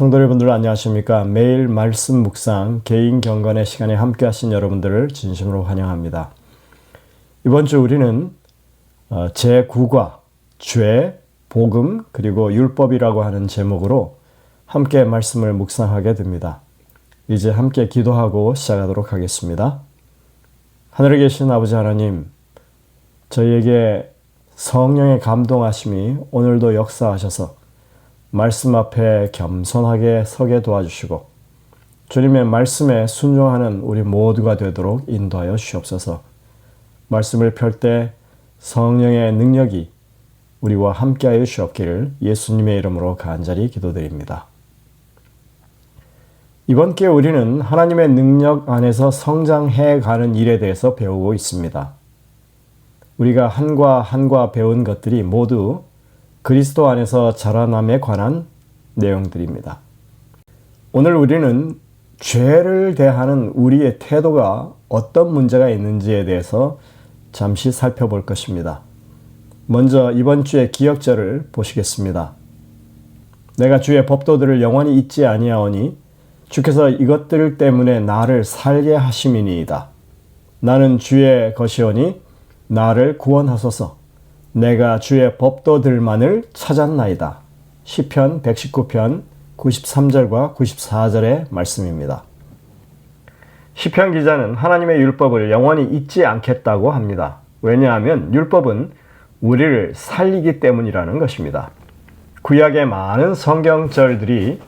성도 여러분들 안녕하십니까? 매일 말씀 묵상 개인 경건의 시간에 함께 하신 여러분들을 진심으로 환영합니다. 이번 주 우리는 제9과 죄, 복음, 그리고 율법이라고 하는 제목으로 함께 말씀을 묵상하게 됩니다. 이제 함께 기도하고 시작하도록 하겠습니다. 하늘에 계신 아버지 하나님, 저희에게 성령의 감동하심이 오늘도 역사하셔서 말씀 앞에 겸손하게 서게 도와주시고 주님의 말씀에 순종하는 우리 모두가 되도록 인도하여 주시옵소서. 말씀을 펼 때 성령의 능력이 우리와 함께하여 주옵기를 예수님의 이름으로 간절히 기도드립니다. 이번 기회에 우리는 하나님의 능력 안에서 성장해 가는 일에 대해서 배우고 있습니다. 우리가 한과 배운 것들이 모두 그리스도 안에서 자라남에 관한 내용들입니다. 오늘 우리는 죄를 대하는 우리의 태도가 어떤 문제가 있는지에 대해서 잠시 살펴볼 것입니다. 먼저 이번 주의 기억절을 보시겠습니다. 내가 주의 법도들을 영원히 잊지 아니하오니 주께서 이것들 때문에 나를 살게 하심이니이다. 나는 주의 것이오니 나를 구원하소서. 내가 주의 법도들만을 찾았나이다. 시편 119편 93절과 94절의 말씀입니다. 시편 기자는 하나님의 율법을 영원히 잊지 않겠다고 합니다. 왜냐하면 율법은 우리를 살리기 때문이라는 것입니다. 구약의 많은 성경절들이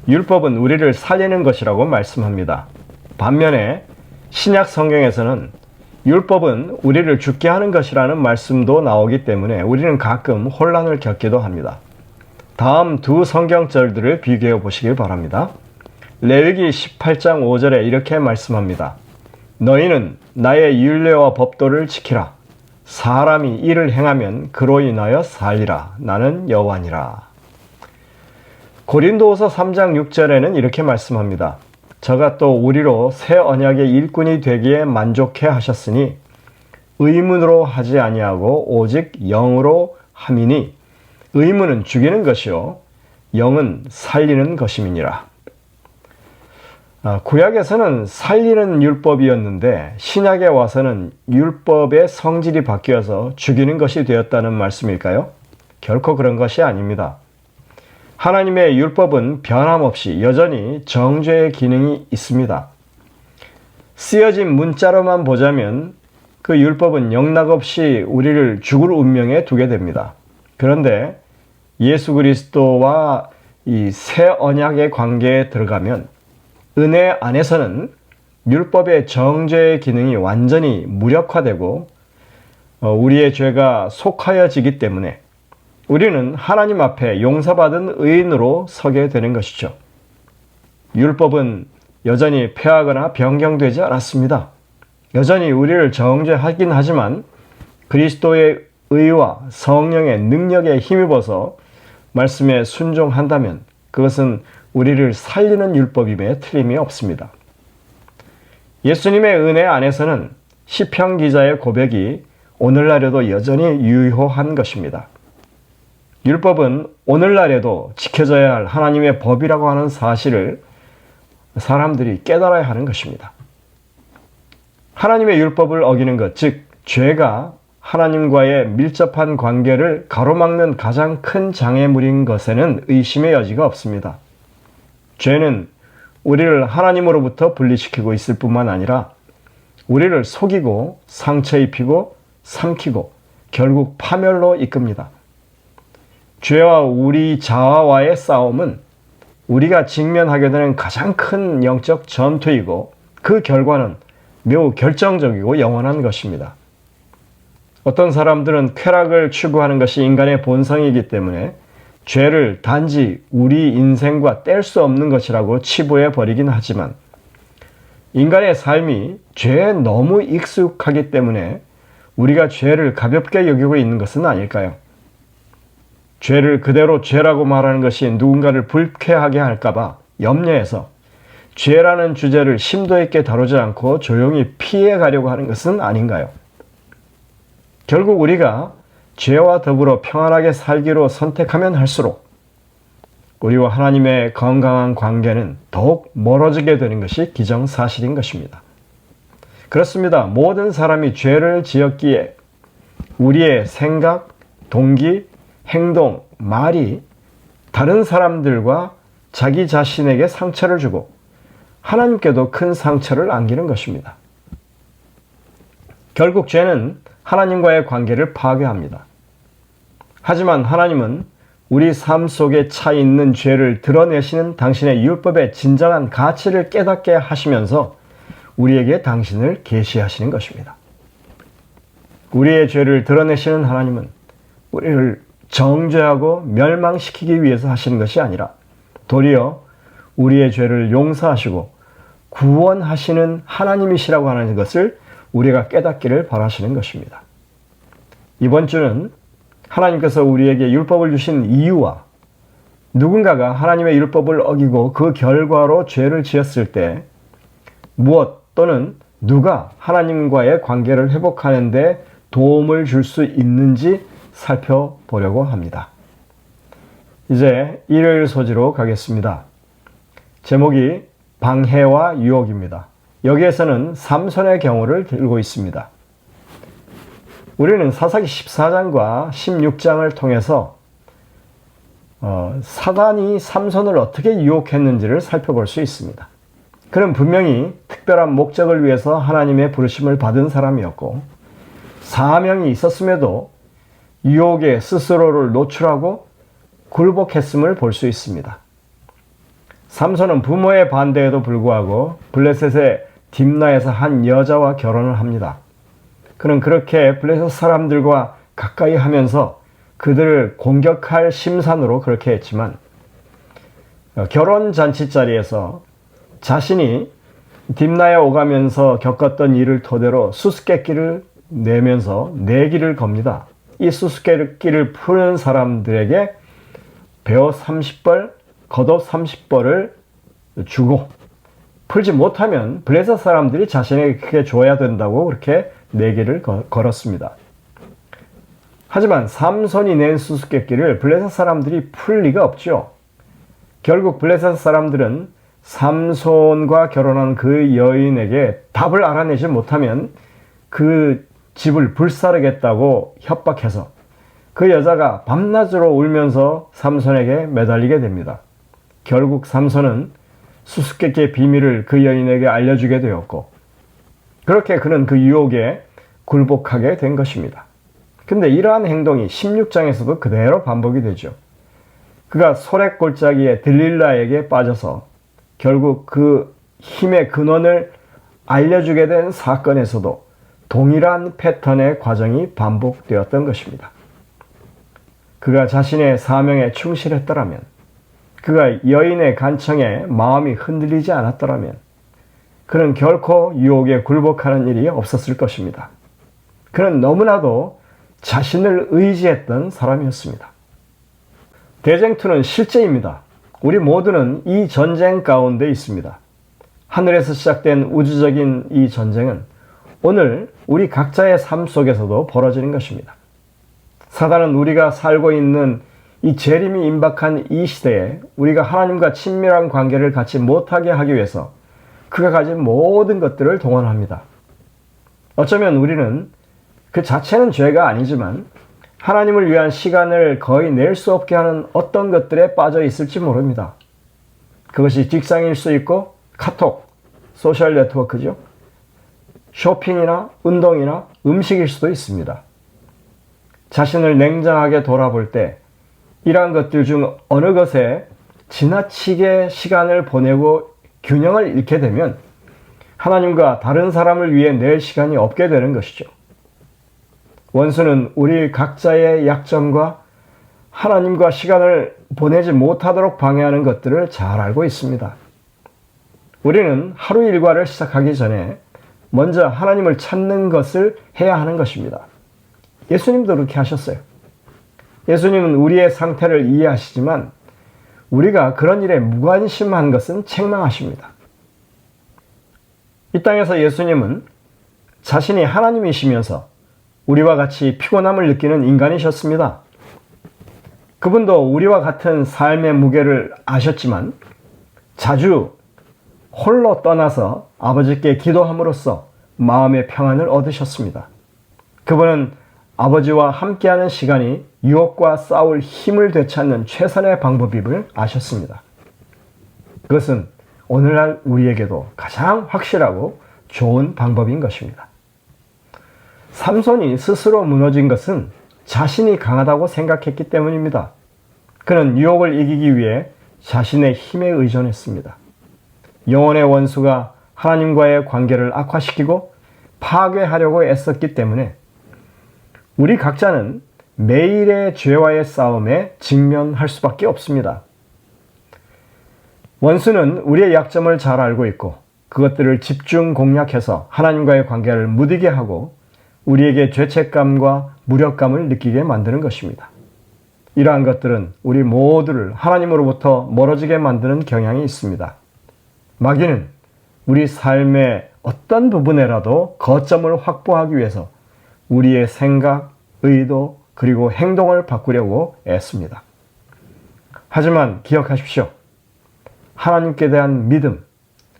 율법은 우리를 살리는 것이라고 말씀합니다. 반면에 신약 성경에서는 율법은 우리를 죽게 하는 것이라는 말씀도 나오기 때문에 우리는 가끔 혼란을 겪기도 합니다. 다음 두 성경절들을 비교해 보시길 바랍니다. 레위기 18장 5절에 이렇게 말씀합니다. 너희는 나의 율례와 법도를 지키라. 사람이 이를 행하면 그로 인하여 살리라. 나는 여호와니라. 고린도후서 3장 6절에는 이렇게 말씀합니다. 저가 또 우리로 새 언약의 일꾼이 되기에 만족해 하셨으니 의문으로 하지 아니하고 오직 영으로 함이니 의문은 죽이는 것이요 영은 살리는 것임이니라. 구약에서는 살리는 율법이었는데 신약에 와서는 율법의 성질이 바뀌어서 죽이는 것이 되었다는 말씀일까요? 결코 그런 것이 아닙니다. 하나님의 율법은 변함없이 여전히 정죄의 기능이 있습니다. 쓰여진 문자로만 보자면 그 율법은 영락없이 우리를 죽을 운명에 두게 됩니다. 그런데 예수 그리스도와 이 새 언약의 관계에 들어가면 은혜 안에서는 율법의 정죄의 기능이 완전히 무력화되고 우리의 죄가 속하여지기 때문에 우리는 하나님 앞에 용서받은 의인으로 서게 되는 것이죠. 율법은 여전히 폐하거나 변경되지 않았습니다. 여전히 우리를 정죄하긴 하지만 그리스도의 의와 성령의 능력에 힘입어서 말씀에 순종한다면 그것은 우리를 살리는 율법임에 틀림이 없습니다. 예수님의 은혜 안에서는 시편 기자의 고백이 오늘날에도 여전히 유효한 것입니다. 율법은 오늘날에도 지켜져야 할 하나님의 법이라고 하는 사실을 사람들이 깨달아야 하는 것입니다. 하나님의 율법을 어기는 것, 즉 죄가 하나님과의 밀접한 관계를 가로막는 가장 큰 장애물인 것에는 의심의 여지가 없습니다. 죄는 우리를 하나님으로부터 분리시키고 있을 뿐만 아니라 우리를 속이고 상처 입히고 삼키고 결국 파멸로 이끕니다. 죄와 우리 자아와의 싸움은 우리가 직면하게 되는 가장 큰 영적 전투이고 그 결과는 매우 결정적이고 영원한 것입니다. 어떤 사람들은 쾌락을 추구하는 것이 인간의 본성이기 때문에 죄를 단지 우리 인생과 뗄 수 없는 것이라고 치부해 버리긴 하지만 인간의 삶이 죄에 너무 익숙하기 때문에 우리가 죄를 가볍게 여기고 있는 것은 아닐까요? 죄를 그대로 죄라고 말하는 것이 누군가를 불쾌하게 할까봐 염려해서 죄라는 주제를 심도 있게 다루지 않고 조용히 피해 가려고 하는 것은 아닌가요? 결국 우리가 죄와 더불어 평안하게 살기로 선택하면 할수록 우리와 하나님의 건강한 관계는 더욱 멀어지게 되는 것이 기정사실인 것입니다. 그렇습니다. 모든 사람이 죄를 지었기에 우리의 생각, 동기, 행동, 말이 다른 사람들과 자기 자신에게 상처를 주고 하나님께도 큰 상처를 안기는 것입니다. 결국 죄는 하나님과의 관계를 파괴합니다. 하지만 하나님은 우리 삶 속에 차 있는 죄를 드러내시는 당신의 율법의 진정한 가치를 깨닫게 하시면서 우리에게 당신을 계시하시는 것입니다. 우리의 죄를 드러내시는 하나님은 우리를 정죄하고 멸망시키기 위해서 하시는 것이 아니라 도리어 우리의 죄를 용서하시고 구원하시는 하나님이시라고 하는 것을 우리가 깨닫기를 바라시는 것입니다. 이번 주는 하나님께서 우리에게 율법을 주신 이유와 누군가가 하나님의 율법을 어기고 그 결과로 죄를 지었을 때 무엇 또는 누가 하나님과의 관계를 회복하는 데 도움을 줄 수 있는지 살펴보려고 합니다. 이제 일요일 소지로 가겠습니다. 제목이 방해와 유혹입니다. 여기에서는 삼손의 경우를 들고 있습니다. 우리는 사사기 14장과 16장을 통해서 사단이 삼손을 어떻게 유혹했는지를 살펴볼 수 있습니다. 그는 분명히 특별한 목적을 위해서 하나님의 부르심을 받은 사람이었고 사명이 있었음에도 유혹에 스스로를 노출하고 굴복했음을 볼 수 있습니다. 삼손은 부모의 반대에도 불구하고 블레셋의 딥나에서 한 여자와 결혼을 합니다. 그는 그렇게 블레셋 사람들과 가까이 하면서 그들을 공격할 심산으로 그렇게 했지만 결혼잔치 자리에서 자신이 딥나에 오가면서 겪었던 일을 토대로 수수께끼를 내면서 내기를 겁니다. 이 수수께끼를 푸는 사람들에게 베어 30벌, 겉옷 30벌을 주고 풀지 못하면 블레셋 사람들이 자신에게 크게 줘야 된다고 그렇게 내기를 걸었습니다. 하지만 삼손이 낸 수수께끼를 블레셋 사람들이 풀 리가 없죠. 결국 블레셋 사람들은 삼손과 결혼한 그 여인에게 답을 알아내지 못하면 그 집을 불사르겠다고 협박해서 그 여자가 밤낮으로 울면서 삼손에게 매달리게 됩니다. 결국 삼손은 수수께끼의 비밀을 그 여인에게 알려주게 되었고 그렇게 그는 그 유혹에 굴복하게 된 것입니다. 근데 이러한 행동이 16장에서도 그대로 반복이 되죠. 그가 소랫골짜기에 들릴라에게 빠져서 결국 그 힘의 근원을 알려주게 된 사건에서도 동일한 패턴의 과정이 반복되었던 것입니다. 그가 자신의 사명에 충실했더라면, 그가 여인의 간청에 마음이 흔들리지 않았더라면 그는 결코 유혹에 굴복하는 일이 없었을 것입니다. 그는 너무나도 자신을 의지했던 사람이었습니다. 대쟁투는 실제입니다. 우리 모두는 이 전쟁 가운데 있습니다. 하늘에서 시작된 우주적인 이 전쟁은 오늘 우리 각자의 삶 속에서도 벌어지는 것입니다. 사단은 우리가 살고 있는 이 재림이 임박한 이 시대에 우리가 하나님과 친밀한 관계를 갖지 못하게 하기 위해서 그가 가진 모든 것들을 동원합니다. 어쩌면 우리는 그 자체는 죄가 아니지만 하나님을 위한 시간을 거의 낼 수 없게 하는 어떤 것들에 빠져 있을지 모릅니다. 그것이 직장일 수 있고 카톡, 소셜 네트워크죠. 쇼핑이나 운동이나 음식일 수도 있습니다. 자신을 냉정하게 돌아볼 때 이러한 것들 중 어느 것에 지나치게 시간을 보내고 균형을 잃게 되면 하나님과 다른 사람을 위해 낼 시간이 없게 되는 것이죠. 원수는 우리 각자의 약점과 하나님과 시간을 보내지 못하도록 방해하는 것들을 잘 알고 있습니다. 우리는 하루 일과를 시작하기 전에 먼저 하나님을 찾는 것을 해야 하는 것입니다. 예수님도 그렇게 하셨어요. 예수님은 우리의 상태를 이해하시지만 우리가 그런 일에 무관심한 것은 책망하십니다. 이 땅에서 예수님은 자신이 하나님이시면서 우리와 같이 피곤함을 느끼는 인간이셨습니다. 그분도 우리와 같은 삶의 무게를 아셨지만 자주 홀로 떠나서 아버지께 기도함으로써 마음의 평안을 얻으셨습니다. 그분은 아버지와 함께하는 시간이 유혹과 싸울 힘을 되찾는 최선의 방법임을 아셨습니다. 그것은 오늘날 우리에게도 가장 확실하고 좋은 방법인 것입니다. 삼손이 스스로 무너진 것은 자신이 강하다고 생각했기 때문입니다. 그는 유혹을 이기기 위해 자신의 힘에 의존했습니다. 영혼의 원수가 하나님과의 관계를 악화시키고 파괴하려고 애썼기 때문에 우리 각자는 매일의 죄와의 싸움에 직면할 수밖에 없습니다. 원수는 우리의 약점을 잘 알고 있고 그것들을 집중 공략해서 하나님과의 관계를 무디게 하고 우리에게 죄책감과 무력감을 느끼게 만드는 것입니다. 이러한 것들은 우리 모두를 하나님으로부터 멀어지게 만드는 경향이 있습니다. 마귀는 우리 삶의 어떤 부분에라도 거점을 확보하기 위해서 우리의 생각, 의도, 그리고 행동을 바꾸려고 애씁니다. 하지만 기억하십시오. 하나님께 대한 믿음,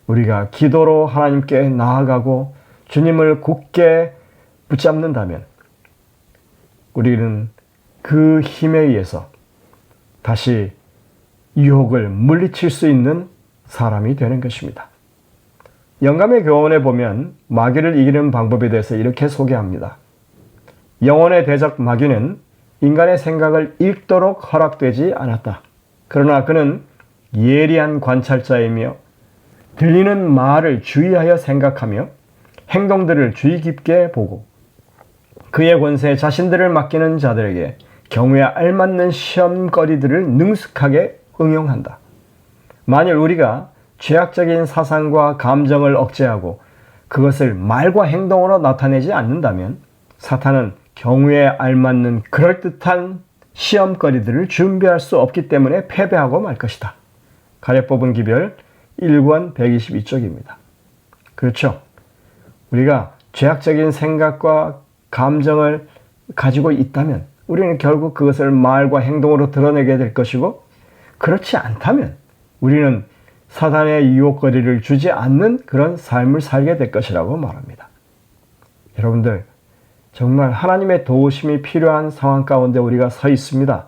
우리가 기도로 하나님께 나아가고 주님을 굳게 붙잡는다면 우리는 그 힘에 의해서 다시 유혹을 물리칠 수 있는 사람이 되는 것입니다. 영감의 교훈에 보면 마귀를 이기는 방법에 대해서 이렇게 소개합니다. 영혼의 대적 마귀는 인간의 생각을 읽도록 허락되지 않았다. 그러나 그는 예리한 관찰자이며 들리는 말을 주의하여 생각하며 행동들을 주의 깊게 보고 그의 권세에 자신들을 맡기는 자들에게 경우에 알맞는 시험거리들을 능숙하게 응용한다. 만일 우리가 죄악적인 사상과 감정을 억제하고 그것을 말과 행동으로 나타내지 않는다면 사탄은 경우에 알맞는 그럴듯한 시험거리들을 준비할 수 없기 때문에 패배하고 말 것이다. 가래 뽑은 기별 1권 122쪽입니다. 그렇죠. 우리가 죄악적인 생각과 감정을 가지고 있다면 우리는 결국 그것을 말과 행동으로 드러내게 될 것이고 그렇지 않다면 우리는 사단의 유혹거리를 주지 않는 그런 삶을 살게 될 것이라고 말합니다. 여러분들 정말 하나님의 도우심이 필요한 상황 가운데 우리가 서 있습니다.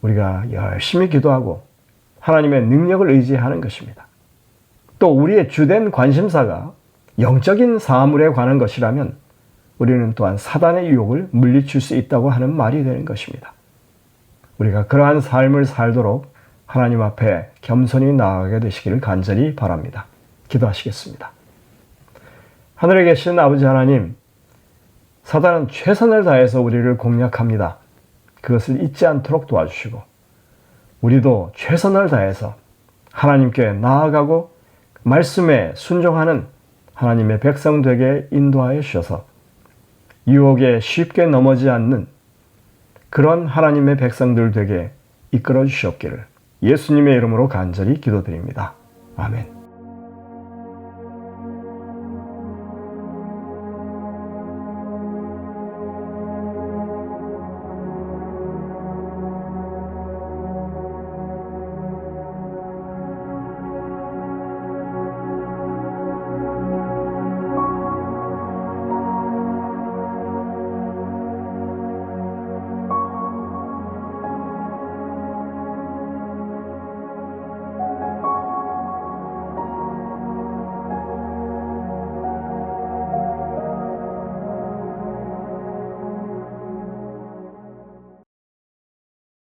우리가 열심히 기도하고 하나님의 능력을 의지하는 것입니다. 또 우리의 주된 관심사가 영적인 사물에 관한 것이라면 우리는 또한 사단의 유혹을 물리칠 수 있다고 하는 말이 되는 것입니다. 우리가 그러한 삶을 살도록 하나님 앞에 겸손히 나아가게 되시기를 간절히 바랍니다. 기도하시겠습니다. 하늘에 계신 아버지 하나님, 사단은 최선을 다해서 우리를 공략합니다. 그것을 잊지 않도록 도와주시고 우리도 최선을 다해서 하나님께 나아가고 말씀에 순종하는 하나님의 백성 되게 인도하여 주셔서 유혹에 쉽게 넘어지지 않는 그런 하나님의 백성들 되게 이끌어 주시옵기를 예수님의 이름으로 간절히 기도드립니다. 아멘.